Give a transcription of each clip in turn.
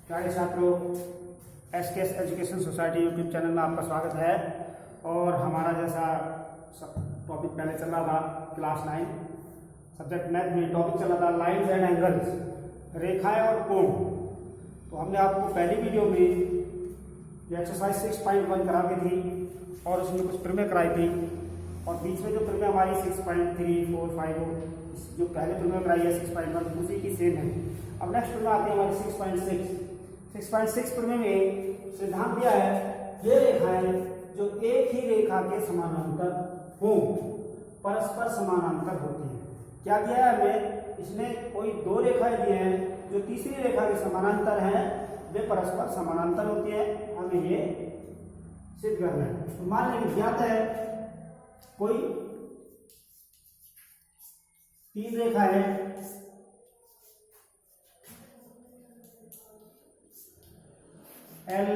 प्यारे छात्रों, SKS education society YouTube channel में आपका स्वागत है। और हमारा जैसा टॉपिक पहले चल रहा था क्लास 9 सब्जेक्ट मैथ में टॉपिक चल रहा था लाइन्स एंड एंगल्स, रेखाएं और कोण। तो हमने आपको पहली वीडियो में ये एक्सरसाइज 6.1 करा दी थी और उसमें कुछ प्रमेय कराई थी, और बीच में जो प्रमेय हमारी 6.3, 4, 5 जो पहले प्रमेय कराई है 6.1 उसी की सेम है। अब नेक्स्ट प्रमेय आती है हमारी 6.6 प्रमेय में सिद्धांत दिया है ये रेखाएं जो एक ही रेखा के समानांतर हो परस्पर समानांतर होती है। क्या दिया है हमें, इसने कोई दो रेखाएं दी हैं जो तीसरी रेखा के समानांतर हैं, वे परस्पर समानांतर होती है। हमें ये सिद्ध करना है। तो मान लीजिए ज्ञात है कोई तीन रेखा है L,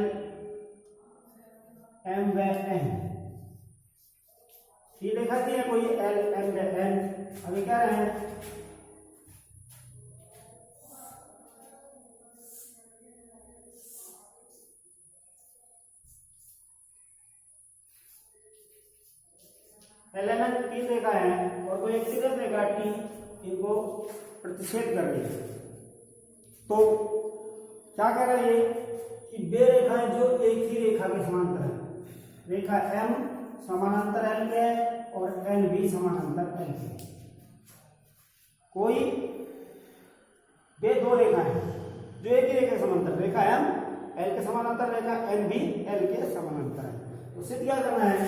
M व N, ये रेखा दी है कोई L, M व N। अभी क्या रहे हैं एलिमेंट तीन रेखा है और कोई एक सीधा रेखा T, इनको प्रतिच्छेद कर रही है। तो क्या कह रहा है ये कि वे रेखाएं जो एक ही रेखा के समांतर है, रेखा M समानांतर L के है और N भी समानांतर L के है। कोई वे दो रेखा है जो एक ही रेखा के समांतर, रेखा M L के समानांतर, रेखा N भी L के समानांतर है। तो सिद्ध क्या करना है,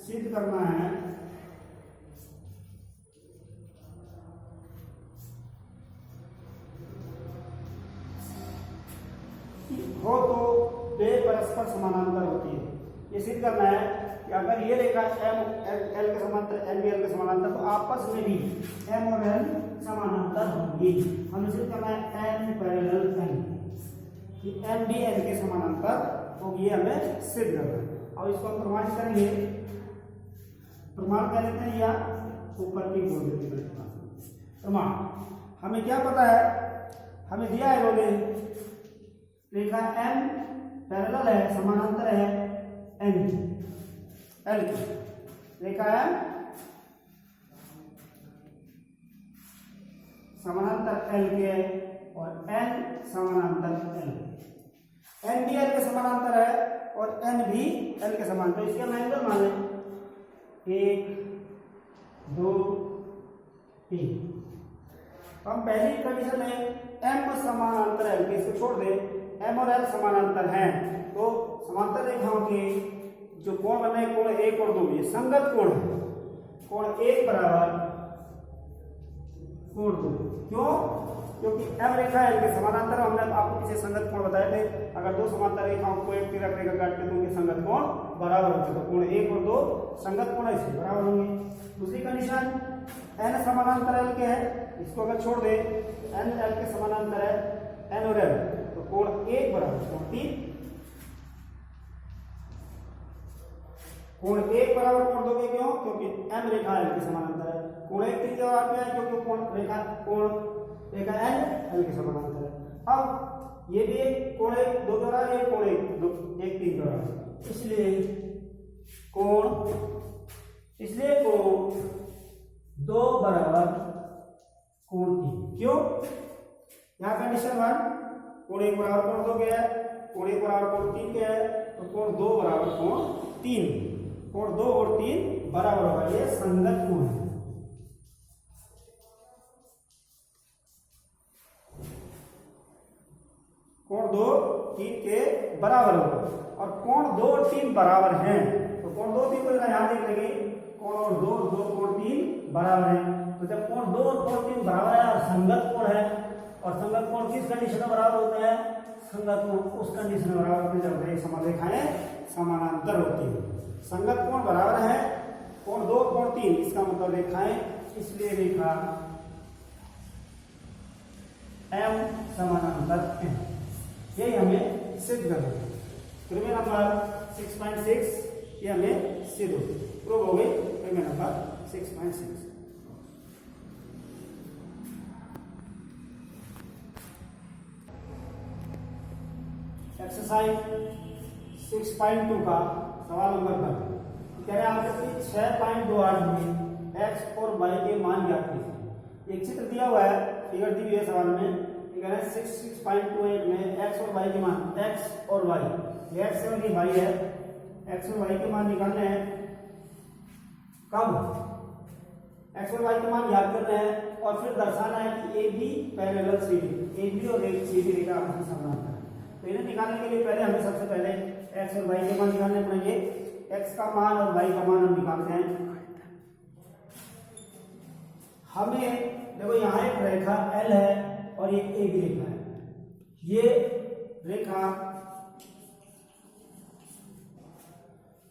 सिद्ध करना है हो तो वे परस्पर समानांतर होती है। ये सिद्ध करना है कि अगर ये रेखा M L के समानांतर, N भी L के समानांतर, तो आपस में भी M और N समानांतर होंगी। हमें सिद्ध करना है N पैरेलल N कि M भी N के समानांतर होगी, ये हमें सिद्ध करना है। अब इसको हम प्रमाणित करेंगे। प्रमाण क्या लेते हैं या ऊपर की बोल देते हैं प्रमाण। हमें क्या पता है, हमें दिया है बोले रेखा M पैरेलल है, समानांतर है N L की, रेखा M समानांतर L के और N समानांतर L, N भी L के समानांतर है और N भी L के समानांतर। इसके हम एंगल माने 1, 2, 3। तो हम पहली कंडीशन में M समानांतर L के, इसको छोड़ दे, M और L समानांतर हैं तो समांतर रेखाओं के जो कोण बने, कोण 1 और 2, ये संगत कोण है। कोण 1 बराबर कोण 2, क्यों? क्योंकि M रेखा L के समानांतर, हमने आपको पीछे संगत कोण बताए थे। अगर दो समांतर रेखाओं को एक तिरक रेखा काट के तो उनके संगत कोण बराबर होते, तो कोण 1 और 2 संगत कोण इससे बराबर होंगे। दूसरी कंडीशन N समानांतर L के है, इसको अगर छोड़ दे, N L के समानांतर है N और L, तो कोण 1 बराबर कोण 3, कोण 1 बराबर कोण 2 के, क्यों? क्योंकि M रेखा L के समानांतर है। कोण 1 3 जवाब में है क्योंकि कोण रेखा N L के समानांतर है। अब ये भी एक कोण 1 2 दोहरा, ये कोण 1 3 दोहरा, इसलिए कोण 2 बराबर कोण 3, क्यों? यहाँ कंडीशन 1 कोण 1 बराबर कोण 2 के है, कोण 1 बराबर कोण 3 के है, तो कोण 2 बराबर कोण 3, कोण 2 और 3 बराबर होगा, ये संगत कोण है। कोण 2 3 के बराबर होगा, और कोण 2 और 3 बराबर हैं, तो कोण 2 3 को यहां देख लेंगे, कोण और 2 कोण 3 बराबर है। तो जब कोण 2 और कोण 3 बराबर है और संगत कोण है, और संगत कोण किस कंडीशन में बराबर होता है, संगत कोण उस कंडीशन में बराबर होते हैं जब समारेखाएं समानांतर होती है। संगत कोण बराबर है, कोण 2 कोण 3, इसका मतलब रेखाएं, इसलिए रेखा M समानांतर है। यही हमें सिद्ध करना है। प्रमेय नंबर 6.6 ये हमें सिद्ध हो प्रूव हो गई। प्रमेय नंबर 6.6। एक्सरसाइज 6.2 का सवाल नंबर 1 कह रहे हैं आकृति 6.28 में x और y के मान ज्ञात कीजिए। एक चित्र दिया हुआ है, फिगर दी हुई है सवाल में, कह रहे हैं 6.28 में x और y के मान, x और y, ये x और ये y है, x और y के मान निकालने हैं। कब? x और y के मान याद करने हैं और फिर दर्शाना है कि AB पैरेलल CD, AB और CD रेखा आपस में समानांतर है। तो इन्हें निकालने के लिए पहले हमें सबसे पहले x और y के मान निकालने पड़ेंगे। x का मान और y का मान हम निकालते हैं। हमें देखो यहाँ एक रेखा L है और एक AB रेखा है। ये रेखा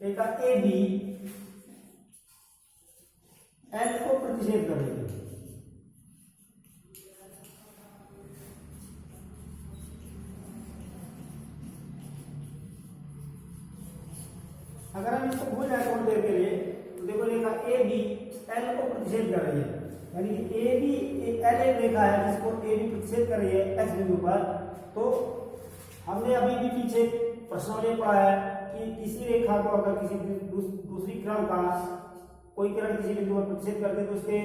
AB L को प्रतिच्छेद करेगी। अगर हम इसको भूल जाए थोड़ी देर के लिए तो देखो रेखा AB L को प्रतिच्छेद कर रही है, यानी कि AB L एक रेखा है जिसको AB प्रतिच्छेद कर रही है X बिंदु पर। तो हमने अभी भी पीछे प्रश्न में पढ़ा है कि किसी रेखा को अगर किसी दूसरी किरण का कोई किरण किसी बिंदु पर प्रतिच्छेद करते तो उसके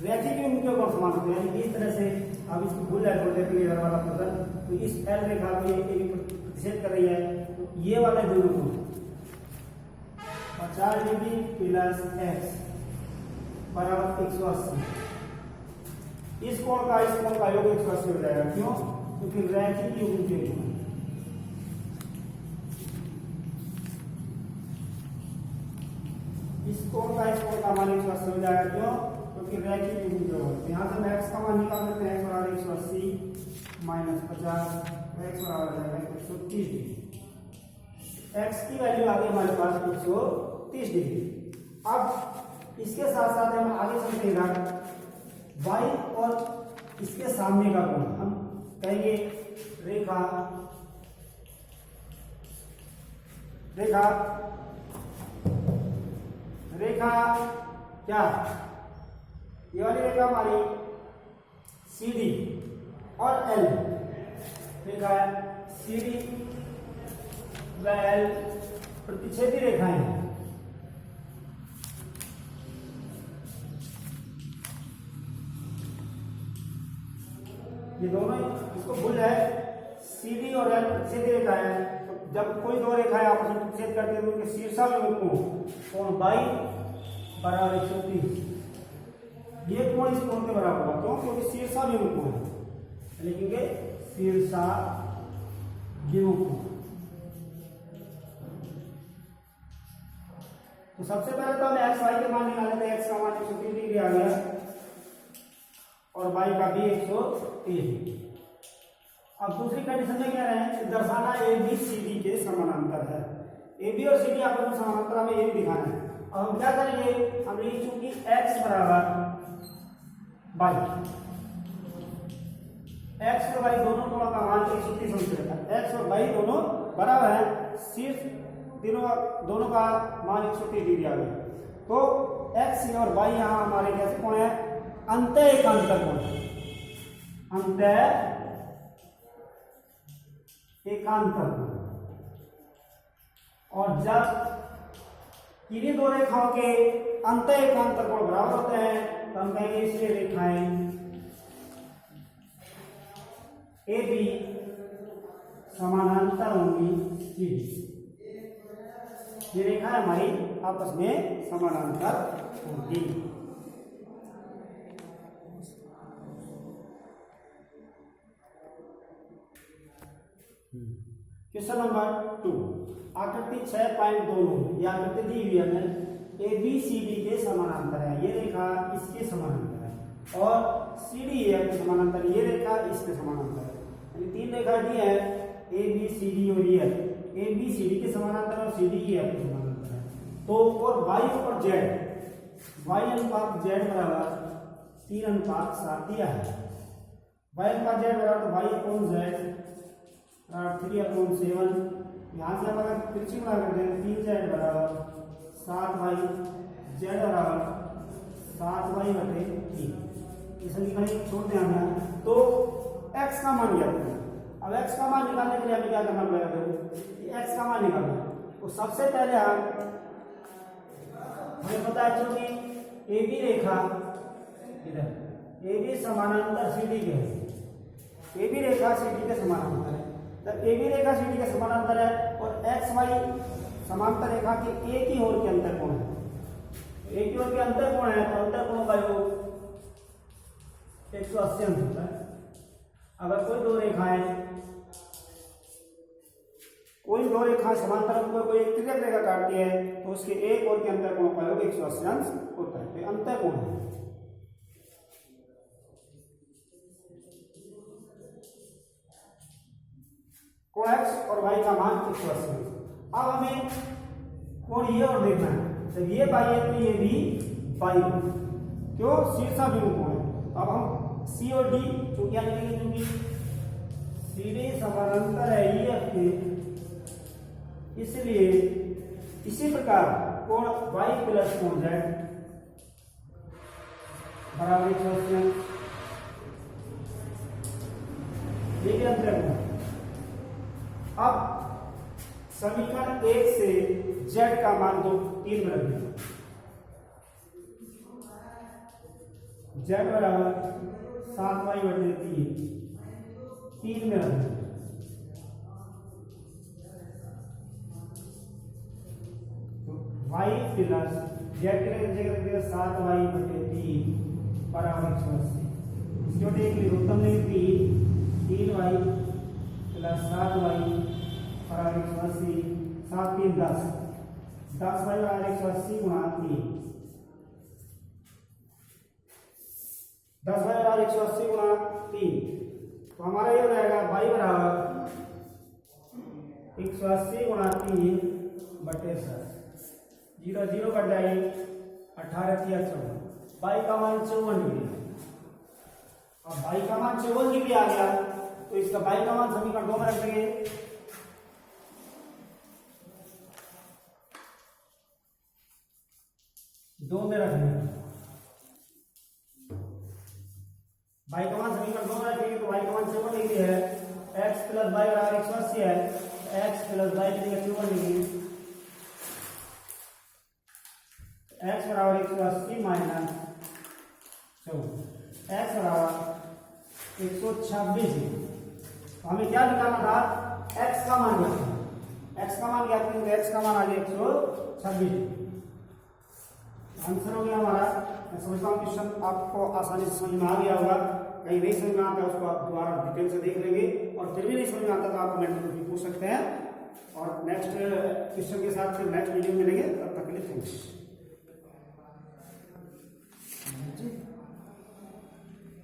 रैखिक युग्म को समान होते हैं, यानी कि इस तरह से अब इसको भूल जाए थोड़ी देर के लिए वाला प्रश्न। तो इस L रेखा को AB प्रतिच्छेद कर रही है, तो ये वाला बिंदु 50 डिग्री प्लस x बराबर 180। इस कोण का योग 180 हो जाएगा। क्यों? क्योंकि रैखिक युग्म के गुण, इस कोण का मान 180 हो जाएगा। क्यों? क्योंकि रैखिक युग्म के गुण। यहाँ से हम x का मान निकाल सकते हैं, x बराबर 180 माइनस 50, x बराबर हो जाएगा 130 डिग्री। x की वैल्यू आ गई हमारे पास 130 डिग्री। अब इसके साथ साथ हम आगे चलते y और इसके सामने का कोण हम कहेंगे रेखा रेखा रेखा क्या? ये वाली रेखा हमारी CD और L रेखा है। CD व L प्रतिच्छेदी रेखाएं हैं। ये दोनों, इसको भूल जाए, CD और L प्रतिच्छेदी रेखा है। तो जब कोई दो रेखाएं आपस में प्रतिच्छेद करते हैं तो उनके शीर्षाभिमुख कोण y बराबर 130। ये कोण इस कोण के बराबर होगा। क्यों? क्योंकि शीर्षाभिमुख कोण है, लेकिन के शीर्षाभिमुख कोण। तो सबसे पहले तो हम x y के मान निकाले थे। x का मान 130 डिग्री आ गया और y का भी 130 डिग्री। अब दूसरी कंडीशन में क्या है, दर्शाना AB CD के समानांतर है। AB और CD आपस में समानांतर, हमें ये भी दिखाना है। अब हम क्या करेंगे, हम लिख चूंकि x बराबर y, x और y दोनों कोणों का मान 130 अंश है। x और y दोनों बराबर है, सिर्फ दोनों का मान 130 डिग्री आ गया। तो x और y यहाँ हमारे कैसे कोण है, अंतः एकांतर कोण, अंतः एकांतर कोण। और जब किन्हीं दो रेखाओं के अंतः एकांतर कोण बराबर होते हैं तो हम कहेंगे इसलिए रेखाएं AB समानांतर होंगी CD। ये रेखा हमारी आपस में समानांतर होगी। क्वेश्चन नंबर 2, आकृति 6.2 ये आकृति दी हुई है ABCD के समानांतर है। ये रेखा इसके समानांतर है और CD के समानांतर, ये रेखा इसके समानांतर है। यानी तीन रेखा दी है ABCD और ये ABCD के समानांतर और CD के समानांतर है। तो और y और z, y अनुपात z बराबर 3:7 दिया है। y अनुपात z बराबर y अपॉन z 3/7। यहाँ से हम अगर तिरछी बना करते हैं 3z बराबर 7y, z बराबर 7y/3। इसे लिखने छोड़ दें हमें। तो x का मान ज्ञात करें। अब x का मान निकालने के लिए हमें क्या करना पड़ेगा, देखो x का मान निकालना है। तो सबसे पहले हमें पता है क्योंकि ए बी रेखा इधर ए बी समानांतर सी डी के है, A B Rekha C D के समानांतर है। जब A B Rekha C D के समानांतर है और एक्स वाई समांतर रेखा के एक ही ओर के अंतर कोण है, एक ही ओर के अंतर कोण है तो अंतर कोण का योग 180 अंश होता है। अगर कोई दो रेखाएं समांतर कोई एक तिर्यक रेखा काटती है तो उसके एक ओर के अंतर कोण का योग 180 अंश होता है, तो अंतर कोण है। कोण x और y का मान 180 अंश। अब हमें कोण ये और देखना है, जब ये y है तो ये भी y क्यों, शीर्षाभिमुख कोण है। अब हम C और D जो क्या लिखेंगे, क्योंकि सी डी समानांतर है ये के, इसलिए इसी प्रकार कोण y प्लस कोण z बराबर 180 अंश। ये क्या अंतर है। अब समीकरण 1 से z का मान 3 में रख दें, z बराबर 7y/3 3 में रख दें। तो y प्लस z के जगह 7y/3 बराबर 180। इसको देख लीजिए, उत्तम ने 3y प्लस 7y बराबर 180, 7 3 10, 10y बराबर 180 गुणा 3, 10y बराबर 180 गुणा 3, तो हमारा ये हो जाएगा y बराबर 180 गुणा 3 बटे 7, 0 0 कट जाएगी, 18 3 14, y का मान 54 डिग्री। अब y का मान 54 डिग्री आ गया तो इसका y का मान समीकरण 2 में रख देंगे। दो में रखेंगे y का मान समीकरण 2 में रखेंगे तो y का मान 54 डिग्री है, x प्लस y बराबर 180 है, x प्लस y की जगह 54 डिग्री, x बराबर 180 माइनस 54, x बराबर 126 डिग्री। तो हमें क्या निकालना था, x का मान निकालना। x का मान क्या करेंगे, x का मान आ गया 126 डिग्री। आंसर हो गया हमारा। मैं समझता हूँ क्वेश्चन आपको आसानी से समझ में आ गया होगा। कहीं नहीं समझ में आता है उसको आप दोबारा डिटेल से देख लेंगे, और फिर भी नहीं समझ में आता तो आप कमेंट में पूछ सकते हैं। और नेक्स्ट क्वेश्चन के साथ फिर नेक्स्ट वीडियो में मिलेंगे, तब तक के लिए थैंक्स।